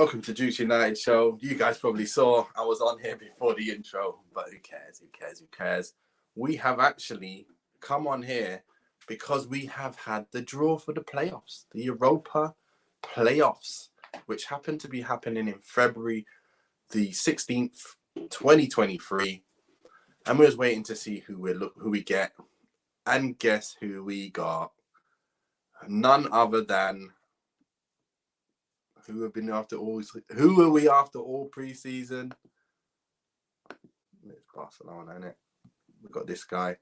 Welcome to Juice United Show. You guys probably saw I was on here before the intro, but who cares? Who cares? Who cares? We have actually come on here because we have had the draw for the playoffs, the Europa playoffs, which happened to be happening in February the 16th, 2023. And we was waiting to see who we get. And guess who we got? None other than who are we after all preseason? It's Barcelona, isn't it? We got this guy.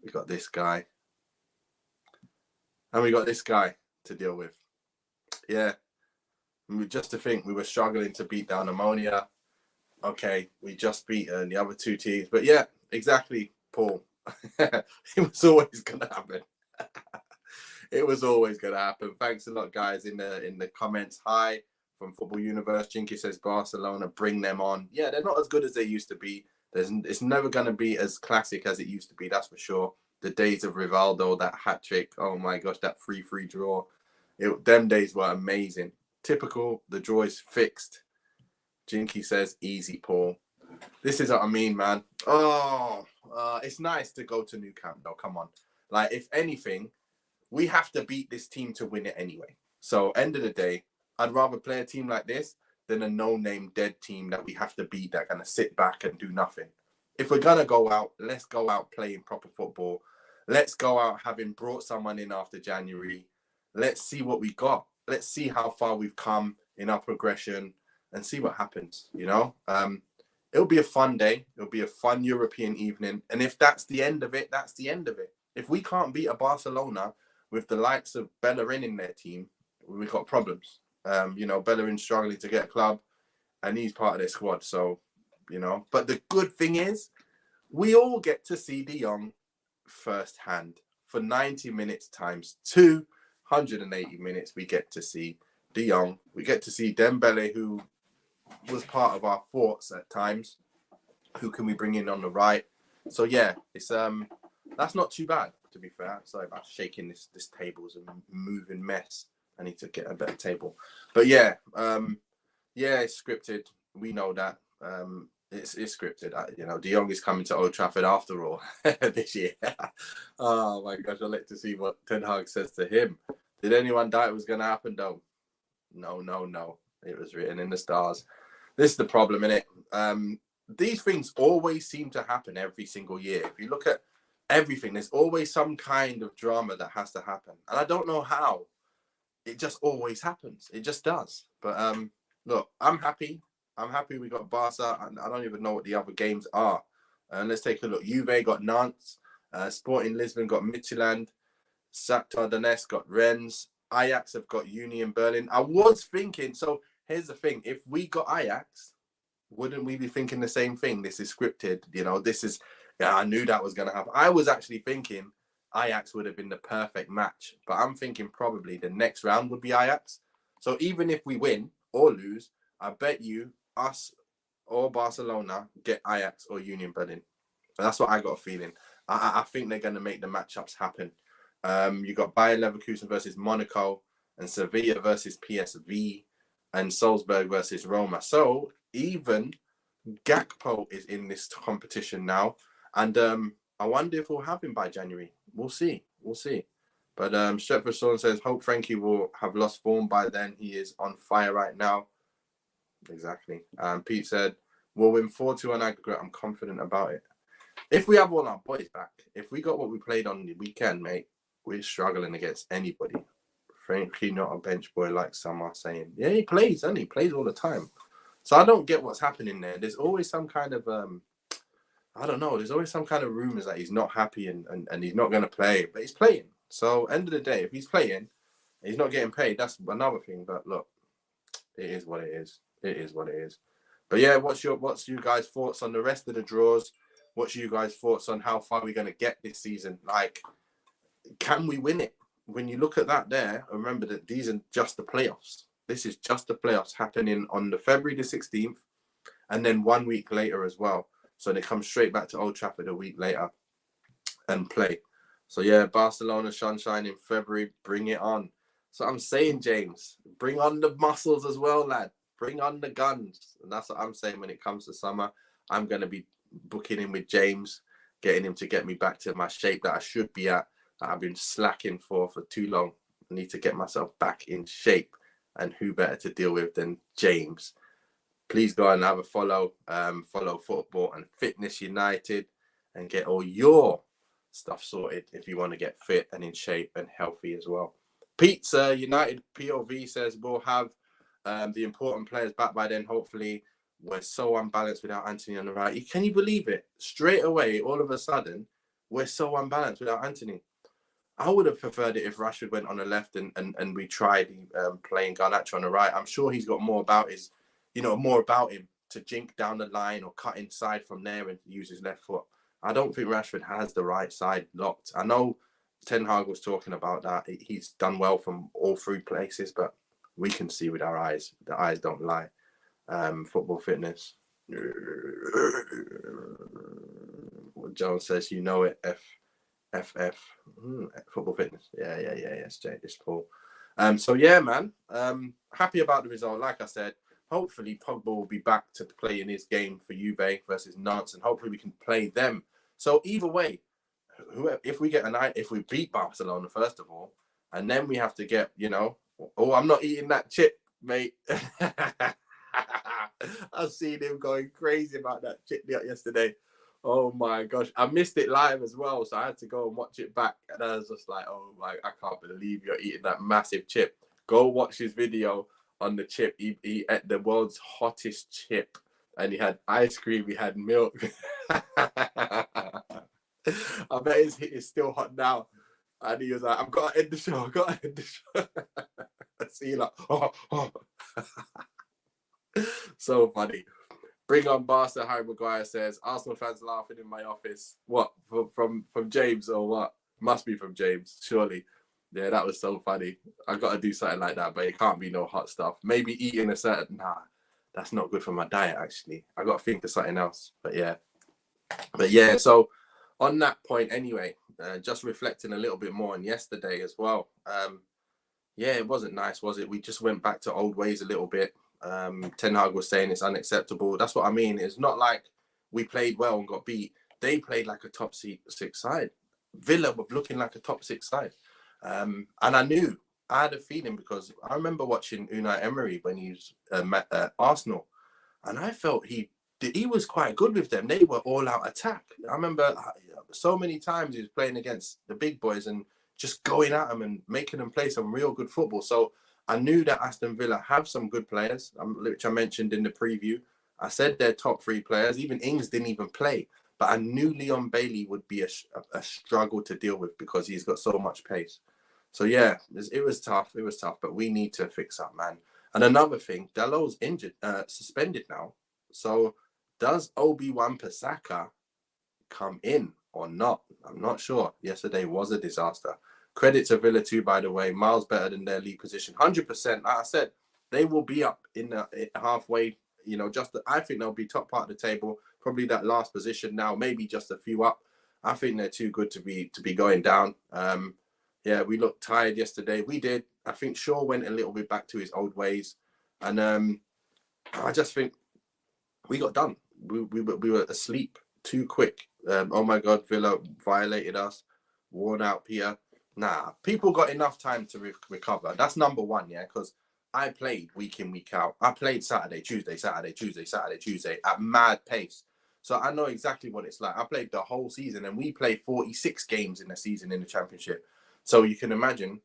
We got this guy. And we got this guy to deal with. Yeah. Just to think we were struggling to beat down Ammonia. Okay, we just beat the other two teams. But yeah, exactly, Paul. It was always going to happen. It was always going to happen. Thanks a lot, guys, in the comments. Hi from Football Universe. Jinky says Barcelona, bring them on. Yeah, they're not as good as they used to be. It's never going to be as classic as it used to be, that's for sure. The days of Rivaldo, that hat-trick, oh my gosh, that 3-3 draw. Them days were amazing. Typical, the draw is fixed. Jinky says, easy, Paul. This is what I mean, man. It's nice to go to Nou Camp, though. Come on. Like, if anything, we have to beat this team to win it anyway. So, end of the day, I'd rather play a team like this than a no-name dead team that we have to beat that going to sit back and do nothing. If we're going to go out, let's go out playing proper football. Let's go out having brought someone in after January. Let's see what we got. Let's see how far we've come in our progression and see what happens, you know? It'll be a fun day. It'll be a fun European evening. And if that's the end of it, that's the end of it. If we can't beat a Barcelona with the likes of Bellerin in their team, we've got problems. Bellerin's struggling to get a club and he's part of their squad. So, but the good thing is we all get to see De Jong firsthand for 90 minutes times 280 minutes. We get to see De Jong. We get to see Dembele, who was part of our thoughts at times. Who can we bring in on the right? So yeah, it's that's not too bad, to be fair. Sorry about shaking this table's a moving mess. I need to get a better table. But yeah, it's scripted. We know that. It's scripted. De Jong is coming to Old Trafford after all this year. Oh my gosh, I'd like to see what Ten Hag says to him. Did anyone doubt it was going to happen though? No. It was written in the stars. This is the problem, innit? These things always seem to happen every single year. If you look at everything, there's always some kind of drama that has to happen. And I don't know how. It just always happens. It just does. But look, I'm happy. I'm happy we got Barca. I don't even know what the other games are. Let's take a look. Juve got Nantes. Sporting Lisbon got Midtjylland. Shakhtar Donetsk got Rennes. Ajax have got Union Berlin. I was thinking, so here's the thing. If we got Ajax, wouldn't we be thinking the same thing? This is scripted. I knew that was going to happen. I was actually thinking Ajax would have been the perfect match. But I'm thinking probably the next round would be Ajax. So even if we win or lose, I bet you us or Barcelona get Ajax or Union Berlin. That's what I got a feeling. I think they're going to make the matchups happen. You got Bayer Leverkusen versus Monaco and Sevilla versus PSV and Salzburg versus Roma. So even Gakpo is in this competition now. And I wonder if we'll have him by January. We'll see. But Stretford Sean says, hope Frankie will have lost form by then. He is on fire right now. Exactly. Pete said, we'll win 4-2 on aggregate. I'm confident about it. If we have all our boys back, if we got what we played on the weekend, mate, we're struggling against anybody. Frankie not a bench boy like some are saying. Yeah, he plays, and he plays all the time. So I don't get what's happening there. There's always some kind of I don't know. There's always some kind of rumors that he's not happy and he's not going to play, but he's playing. So end of the day, if he's playing, he's not getting paid. That's another thing. But look, it is what it is. It is what it is. But yeah, what's you guys' thoughts on the rest of the draws? What's you guys' thoughts on how far we're going to get this season? Like, can we win it? When you look at that there, remember that these are just the playoffs. This is just the playoffs happening on the February the 16th, and then 1 week later as well. So they come straight back to Old Trafford a week later and play. So yeah, Barcelona Sunshine in February, bring it on. So I'm saying, James, bring on the muscles as well, lad. Bring on the guns. And that's what I'm saying when it comes to summer. I'm going to be booking in with James, getting him to get me back to my shape that I should be at, that I've been slacking for too long. I need to get myself back in shape. And who better to deal with than James? Please go and have a follow. Follow Football and Fitness United and get all your stuff sorted if you want to get fit and in shape and healthy as well. Pizza United POV says we'll have the important players back by then. Hopefully, we're so unbalanced without Anthony on the right. Can you believe it? Straight away, all of a sudden, we're so unbalanced without Anthony. I would have preferred it if Rashford went on the left and we tried playing Garnacho on the right. I'm sure he's got more about him to jink down the line or cut inside from there and use his left foot. I don't think Rashford has the right side locked. I know Ten Hag was talking about that. He's done well from all three places, but we can see with our eyes. The eyes don't lie. Football Fitness. Jones says, you know it. FF. Football Fitness. Yeah. It's Jay. It's Paul. So yeah, man. Happy about the result. Like I said, hopefully Pogba will be back to play in his game for Juve versus Nantes, and hopefully we can play them. So either way, if we beat Barcelona first of all, and then we have to get, I'm not eating that chip, mate. I've seen him going crazy about that chip yesterday. Oh my gosh, I missed it live as well, so I had to go and watch it back, and I was just like, oh my, I can't believe you're eating that massive chip. Go watch his video on the chip. He ate the world's hottest chip, and he had ice cream, he had milk. I bet it's still hot now. And he was like, I've got to end the show. See you like, oh. So funny. Bring on Barca, Harry Maguire says, Arsenal fans laughing in my office. What, from James or what? Must be from James, surely. Yeah, that was so funny. I got to do something like that, but it can't be no hot stuff. Maybe eating that's not good for my diet, actually. I got to think of something else. But yeah, so on that point anyway, just reflecting a little bit more on yesterday as well. Yeah, it wasn't nice, was it? We just went back to old ways a little bit. Ten Hag was saying it's unacceptable. That's what I mean. It's not like we played well and got beat. They played like a top six side. Villa were looking like a top six side. And I had a feeling, because I remember watching Unai Emery when he was at Arsenal, and I felt he was quite good with them. They were all out attack. I remember so many times he was playing against the big boys and just going at them and making them play some real good football. So I knew that Aston Villa have some good players, which I mentioned in the preview. I said they're top three players. Even Ings didn't even play. But I knew Leon Bailey would be a struggle to deal with because he's got so much pace. So, yeah, it was tough. It was tough. But we need to fix up, man. And another thing, Dalot's suspended now. So does Obi-Wan-Bissaka come in or not? I'm not sure. Yesterday was a disaster. Credit to Villa too, by the way. Miles better than their league position. 100%. Like I said, they will be up in the halfway. I think they'll be top part of the table. Probably that last position now. Maybe just a few up. I think they're too good to be going down. Yeah, we looked tired yesterday. We did. I think Shaw went a little bit back to his old ways, and I just think we got done. We were asleep too quick. Oh my God, Villa violated us. Worn out, Peter. Nah, people got enough time to recover. That's number one, yeah, because I played week in, week out. I played Saturday, Tuesday at mad pace. So I know exactly what it's like. I played the whole season, and we play 46 games in a season in the Championship. So you can imagine,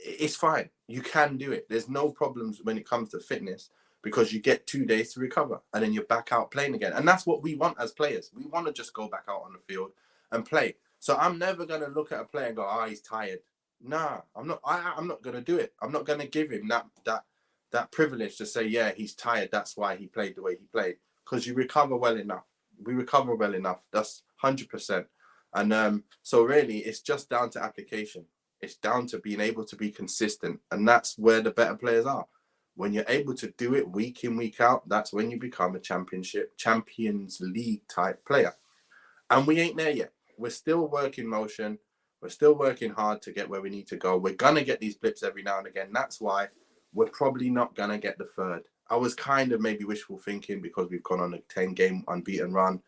it's fine. You can do it. There's no problems when it comes to fitness, because you get 2 days to recover and then you're back out playing again. And that's what we want as players. We want to just go back out on the field and play. So I'm never going to look at a player and go, he's tired. Nah, I'm not. I'm not going to do it. I'm not going to give him that privilege to say, yeah, he's tired. That's why he played the way he played. Because you recover well enough. We recover well enough. That's 100%. And so really, it's just down to application. It's down to being able to be consistent. And that's where the better players are. When you're able to do it week in, week out, that's when you become a Champions League type player. And we ain't there yet. We're still work in motion. We're still working hard to get where we need to go. We're going to get these blips every now and again. That's why we're probably not going to get the third. I was kind of maybe wishful thinking because we've gone on a 10-game unbeaten run.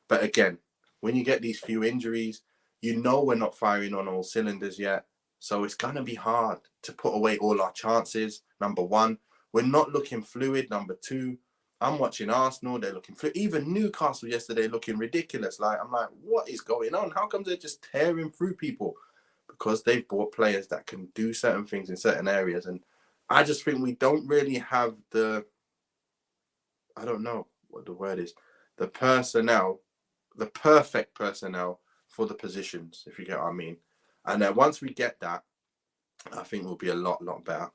But again, when you get these few injuries, you know we're not firing on all cylinders yet. So it's going to be hard to put away all our chances, number one. We're not looking fluid, number two. I'm watching Arsenal, they're looking fluid. Even Newcastle yesterday looking ridiculous. I'm like, what is going on? How come they're just tearing through people? Because they've bought players that can do certain things in certain areas. And I just think we don't really have I don't know what the word is, the personnel, the perfect personnel for the positions, if you get what I mean. And then once we get that, I think we'll be a lot better.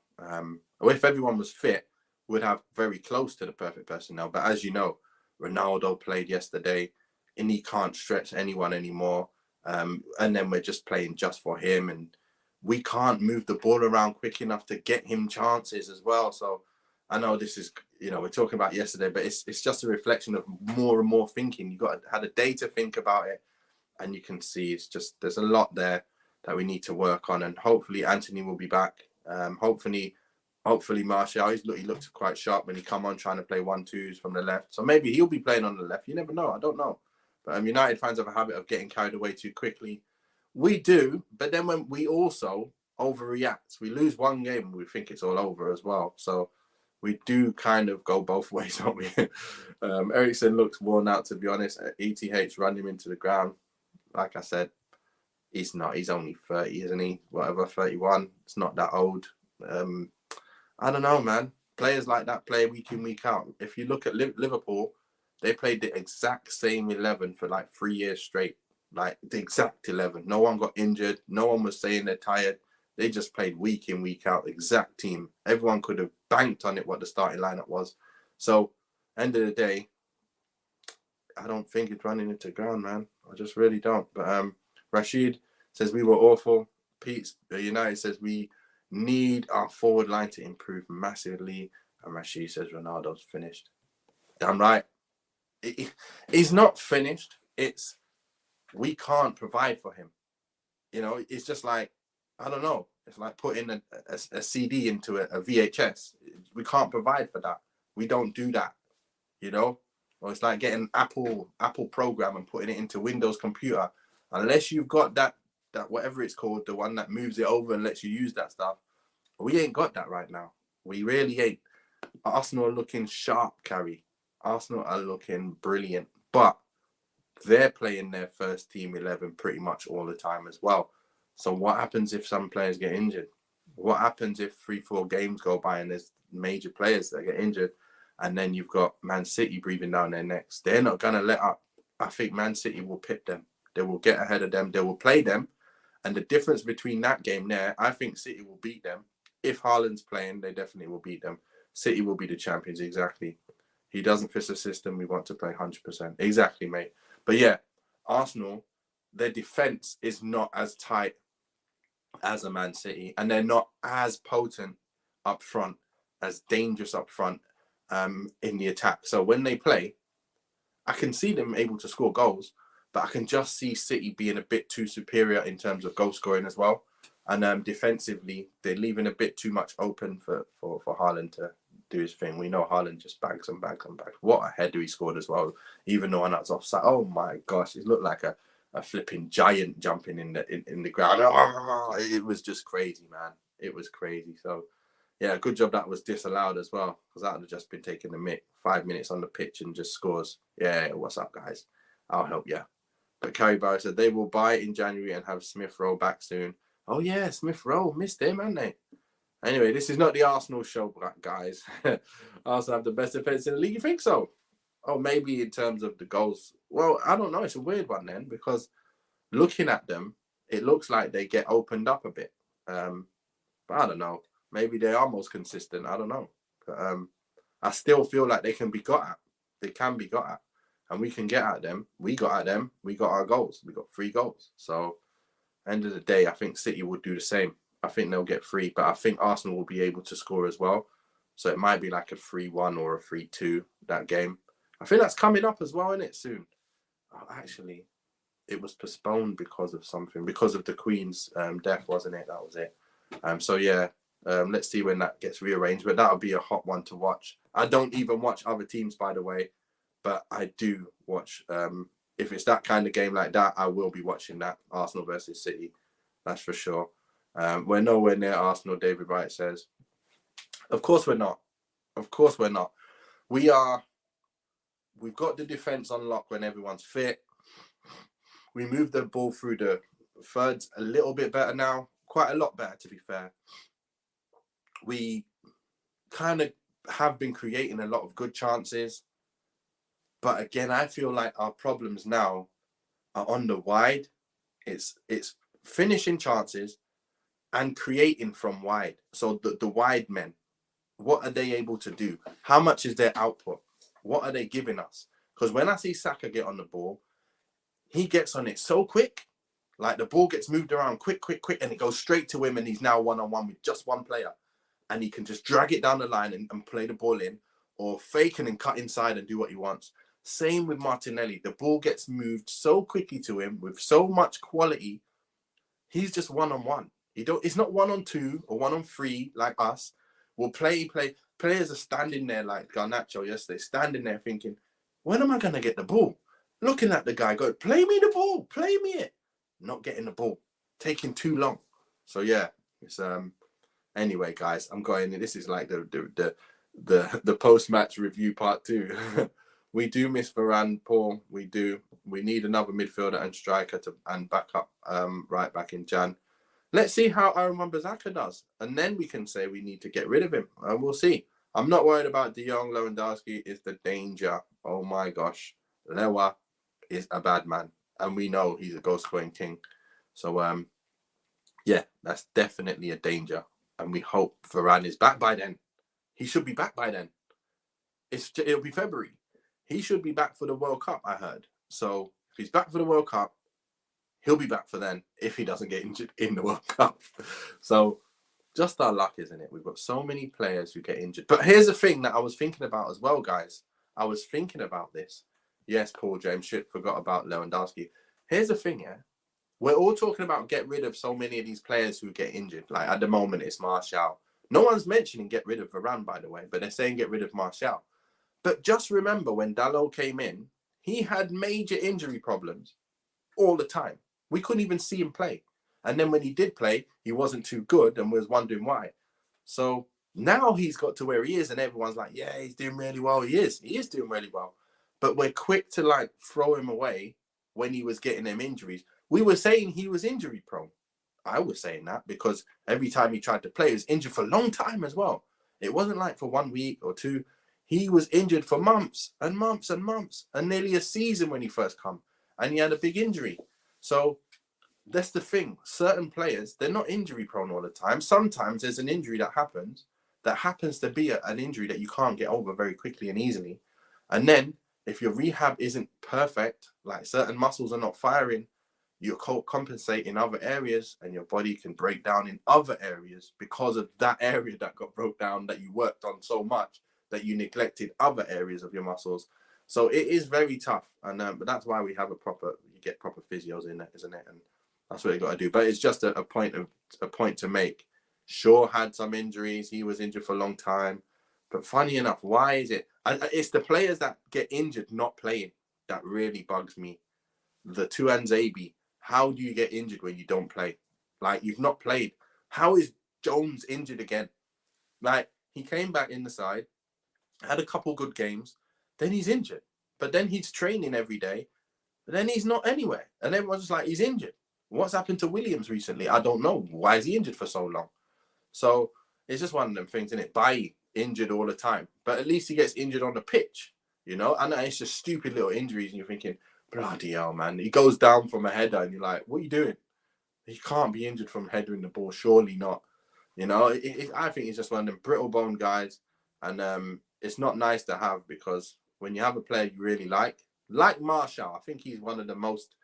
If everyone was fit, we'd have very close to the perfect personnel. But as you know, Ronaldo played yesterday and he can't stretch anyone anymore. And then we're just playing just for him. And we can't move the ball around quick enough to get him chances as well. So I know this is, we're talking about yesterday, but it's just a reflection of more and more thinking. You've got to have a day to think about it. And you can see it's just, there's a lot there that we need to work on. And hopefully Anthony will be back. Hopefully Martial, he looked quite sharp when he come on trying to play 1-2s from the left. So maybe he'll be playing on the left. You never know. I don't know. But United fans have a habit of getting carried away too quickly. We do, but then when we also overreact, we lose one game and we think it's all over as well. So we do kind of go both ways, don't we? Ellington looks worn out, to be honest. ETH run him into the ground. Like I said, he's not. He's only 30, isn't he? Whatever, 31. It's not that old. I don't know, man. Players like that play week in, week out. If you look at Liverpool, they played the exact same 11 for like 3 years straight. Like the exact 11. No one got injured. No one was saying they're tired. They just played week in, week out. Exact team. Everyone could have banked on it what the starting lineup was. So, end of the day, I don't think it's running into ground, man. I just really don't. But Rashid says we were awful. Pete United says we need our forward line to improve massively. And Rashid says Ronaldo's finished. Damn right. He's not finished. It's we can't provide for him. It's just like, I don't know. It's like putting a CD into a VHS. We can't provide for that. We don't do that. Or it's like getting Apple program and putting it into Windows computer. Unless you've got that whatever it's called, the one that moves it over and lets you use that stuff. We ain't got that right now. We really ain't. Arsenal are looking sharp, Carrie. Arsenal are looking brilliant. But they're playing their first team 11 pretty much all the time as well. So what happens if some players get injured? What happens if 3-4 games go by and there's major players that get injured? And then you've got Man City breathing down their necks. They're not going to let up. I think Man City will pit them. They will get ahead of them. They will play them. And the difference between that game there, I think City will beat them. If Haaland's playing, they definitely will beat them. City will be the champions, exactly. He doesn't fit the system. We want to play 100%. Exactly, mate. But yeah, Arsenal, their defence is not as tight as a Man City. And they're not as potent up front, as dangerous up front in the attack. So when they play, I can see them able to score goals, but I can just see City being a bit too superior in terms of goal scoring as well. And defensively, they're leaving a bit too much open for Haaland to do his thing. We know Haaland just bags and bags and bags. What a header he scored as well, even though that's offside. Oh my gosh, it looked like a flipping giant jumping in the ground. Oh, it was just crazy, man. It was crazy. So yeah, good job that was disallowed as well, because that would have just been taking the mick. 5 minutes on the pitch and just scores. Yeah, what's up, guys? I'll help you. But Carrie Barrow said they will buy it in January and have Smith Rowe back soon. Oh yeah, Smith Rowe, missed him, haven't they? Anyway, this is not the Arsenal show, guys. Arsenal have the best defense in the league. You think so? Oh, maybe in terms of the goals. Well, I don't know. It's a weird one then, because looking at them, it looks like they get opened up a bit. But I don't know. Maybe they are most consistent. I don't know. But I still feel like they can be got at. They can be got at. And we can get at them. We got at them. We got our goals. We got 3 goals. So, end of the day, I think City will do the same. I think they'll get 3. But I think Arsenal will be able to score as well. So, it might be like a 3-1 or a 3-2, that game. I think that's coming up as well, isn't it, soon? Oh, actually, it was postponed because of something, because of the Queen's death, wasn't it? That was it. So yeah, let's see when that gets rearranged. But that'll be a hot one to watch. I don't even watch other teams, by the way, but I do watch. If it's that kind of game like that, I will be watching that. Arsenal versus City, that's for sure. We're nowhere near Arsenal, David Wright says. Of course we're not. Of course we're not. We've got the defense on lock when everyone's fit. We move the ball through the thirds a little bit better now. Quite a lot better, to be fair. We kind of have been creating a lot of good chances. But again, I feel like our problems now are on the wide. It's finishing chances and creating from wide. So the wide men, what are they able to do? How much is their output? What are they giving us? Because when I see Saka get on the ball, he gets on it so quick. Like the ball gets moved around quick, and it goes straight to him, and he's now one-on-one with just one player. And he can just drag it down the line and play the ball in, or fake and cut inside and do what he wants. Same with Martinelli. The ball gets moved so quickly to him with so much quality. He's just one-on-one. It's not 1-on-2 or 1-on-3 like us. We'll play. Players are standing there like Garnacho yesterday, standing there thinking, when am I going to get the ball? Looking at the guy, go, play me the ball, play me it. Not getting the ball, taking too long. So yeah, it's anyway, guys, I'm going. This is like the post-match review part 2. We do miss Varane, Paul. We do. We need another midfielder and striker and back up right back in Jan. Let's see how Aaron Wan-Bissaka does, and then we can say we need to get rid of him, and we'll see. I'm not worried about De Jong. Lewandowski is the danger. Oh my gosh, Lewa is a bad man, and we know he's a goal-scoring king. So yeah, that's definitely a danger, and we hope Varane is back by then. He should be back by then. It'll be February. He should be back for the World Cup, I heard. So if he's back for the World Cup, he'll be back for then if he doesn't get injured in the World Cup. So just our luck, isn't it? We've got so many players who get injured. But here's the thing that I was thinking about as well, guys. I was thinking about this. Yes, Paul James, forgot about Lewandowski. Here's the thing, yeah. We're all talking about get rid of so many of these players who get injured. Like at the moment, it's Martial. No one's mentioning get rid of Varane, by the way, but they're saying get rid of Martial. But just remember when Dalot came in, he had major injury problems all the time. We couldn't even see him play. And then when he did play, he wasn't too good and was wondering why. So now he's got to where he is and everyone's like, yeah, he's doing really well. He is doing really well. But we're quick to like throw him away when he was getting them injuries. We were saying he was injury prone. I was saying that because every time he tried to play, he was injured for a long time as well. It wasn't like for 1 week or 2. He was injured for months and months and months and nearly a season when he first come. And he had a big injury. So that's the thing. Certain players, they're not injury prone all the time. Sometimes there's an injury that happens to be an injury that you can't get over very quickly and easily. And then if your rehab isn't perfect, like certain muscles are not firing, you compensate in other areas and your body can break down in other areas because of that area that got broke down that you worked on so much that you neglected other areas of your muscles. So it is very tough. And but that's why we have you get proper physios in it, isn't it? And that's what you got to do. But it's just a point to make. Shaw had some injuries. He was injured for a long time. But funny enough, why is it? It's the players that get injured not playing that really bugs me. The Tuanzebe. How do you get injured when you don't play? Like, you've not played. How is Jones injured again? Like, he came back in the side, had a couple good games, then he's injured. But then he's training every day, but then he's not anywhere. And everyone's just like, he's injured. What's happened to Williams recently? I don't know. Why is he injured for so long? So it's just one of them things, isn't it? Bailly, injured all the time. But at least he gets injured on the pitch, you know? And it's just stupid little injuries, and you're thinking, bloody hell, man. He goes down from a header, and you're like, what are you doing? He can't be injured from headering the ball. Surely not. You know, I think he's just one of them brittle bone guys. And it's not nice to have, because when you have a player you really like Martial, I think he's one of the most,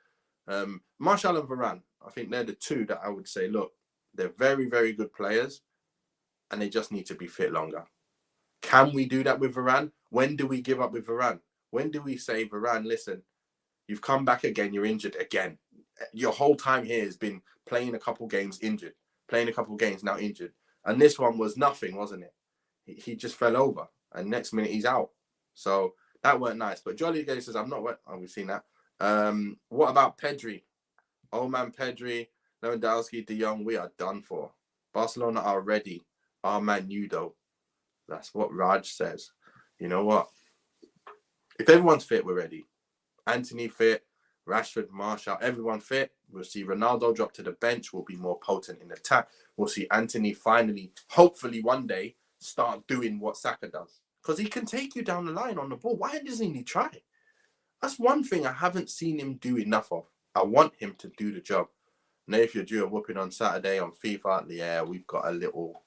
Martial and Varane, I think they're the two that I would say, look, they're very, very good players and they just need to be fit longer. Can we do that with Varane? When do we give up with Varane? When do we say, Varane, listen, You've come back again. You're injured again. Your whole time here has been playing a couple games injured, playing a couple games now injured. And this one was nothing, wasn't it? He just fell over, and next minute he's out. So that weren't nice. But Jolly Gay says, I'm not wet. Oh, we've seen that. What about Pedri? Old man Pedri, Lewandowski, De Jong, we are done for. Barcelona are ready. Our man Nudo. That's what Raj says. You know what? If everyone's fit, we're ready. Anthony fit, Rashford, Martial, everyone fit. We'll see Ronaldo drop to the bench. We'll be more potent in attack. We'll see Anthony finally, hopefully one day, start doing what Saka does. Because he can take you down the line on the ball. Why doesn't he try? That's one thing I haven't seen him do enough of. I want him to do the job. Now, if you're due a whooping on Saturday on FIFA, yeah, we've got a little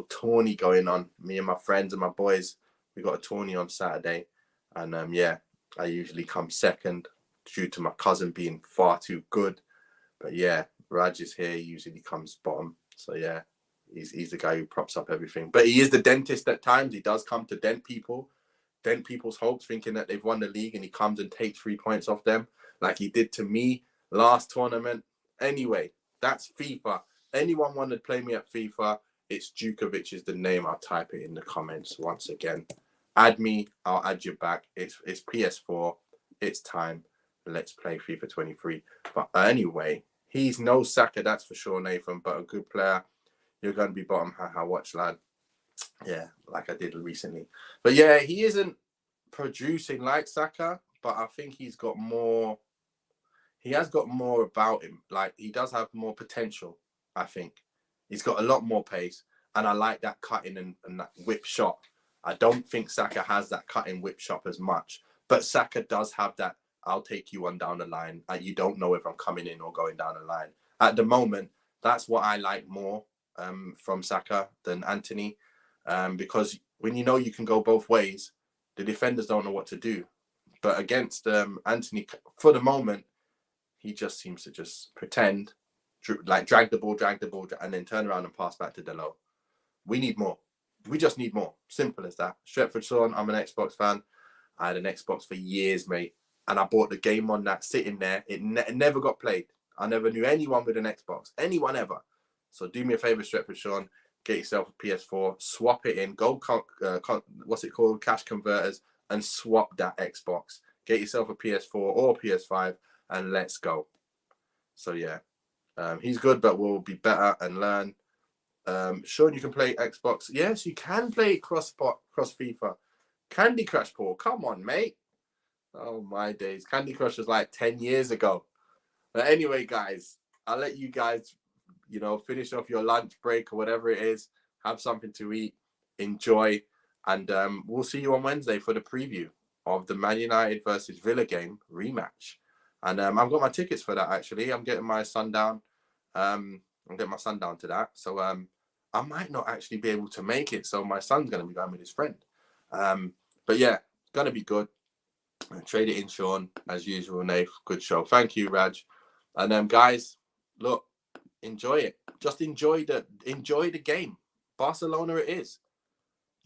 tourney going on. Me and my friends and my boys, we got a tourney on Saturday. And yeah, I usually come second due to my cousin being far too good. But yeah, Raj is here. He usually comes bottom. So yeah, he's the guy who props up everything. But he is the dentist at times. He does come to dent people's hopes, thinking that they've won the league, and he comes and takes 3 points off them, like he did to me last tournament. Anyway, that's FIFA. Anyone want to play me at FIFA? It's Djukovic is the name. I'll type it in the comments once again. Add me, I'll add you back. It's PS4. It's time. Let's play FIFA 23. But anyway, he's no Saka, that's for sure, Nathan, but a good player. You're going to be bottom. Haha, watch, lad. Yeah, like I did recently. But yeah, he isn't producing like Saka, but I think he's got more. He has got more about him. Like, he does have more potential, I think. He's got a lot more pace, and I like that cutting and that whip shot. I don't think Saka has that cutting whip shot as much, but Saka does have that, I'll take you on down the line. You don't know if I'm coming in or going down the line. At the moment, that's what I like more from Saka than Anthony, because when you know you can go both ways, the defenders don't know what to do. But against Anthony, for the moment, he just seems to just pretend, like drag the ball, and then turn around and pass back to Delo. We need more. We just need more. Simple as that. Stretford Son, I'm an Xbox fan. I had an Xbox for years, mate. And I bought the game on that sitting there. It never got played. I never knew anyone with an Xbox. Anyone ever. So do me a favor, Stretford Sean. Get yourself a PS4. Swap it in. Go, what's it called? Cash converters. And swap that Xbox. Get yourself a PS4 or PS5. And let's go. So yeah. He's good, but we'll be better and learn. Sean, you can play Xbox. Yes, you can play cross FIFA. Candy Crush, Paul. Come on, mate. Oh, my days. Candy Crush was like 10 years ago. But anyway, guys, I'll let you guys, finish off your lunch break or whatever it is. Have something to eat. Enjoy. And we'll see you on Wednesday for the preview of the Man United versus Villa game rematch. And I've got my tickets for that, actually. I'm getting my son down. I'm getting my son down to that. So I might not actually be able to make it. So my son's going to be going with his friend. But yeah, going to be good. Trade it in, Sean, as usual. Nath, good show. Thank you, Raj. And guys, look, enjoy it. Just enjoy the game. Barcelona it is.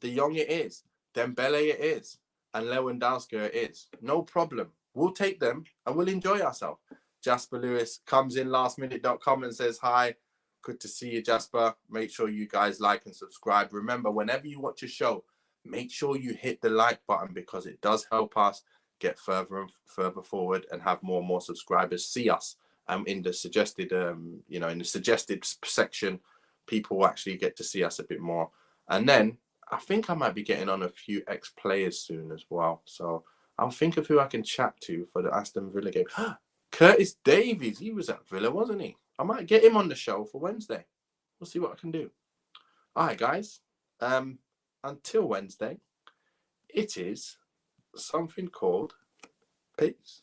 De Jong it is. Dembele it is. And Lewandowski it is. No problem. We'll take them and we'll enjoy ourselves. Jasper Lewis comes in lastminute.com and says hi. Good to see you, Jasper. Make sure you guys like and subscribe. Remember, whenever you watch a show, make sure you hit the like button because it does help us get further and further forward and have more and more subscribers see us. In the suggested, in the suggested section, people actually get to see us a bit more. And then I think I might be getting on a few ex-players soon as well. So I'll think of who I can chat to for the Aston Villa game. Curtis Davies, he was at Villa, wasn't he? I might get him on the show for Wednesday. We'll see what I can do. All right, guys. Until Wednesday, it is something called peace.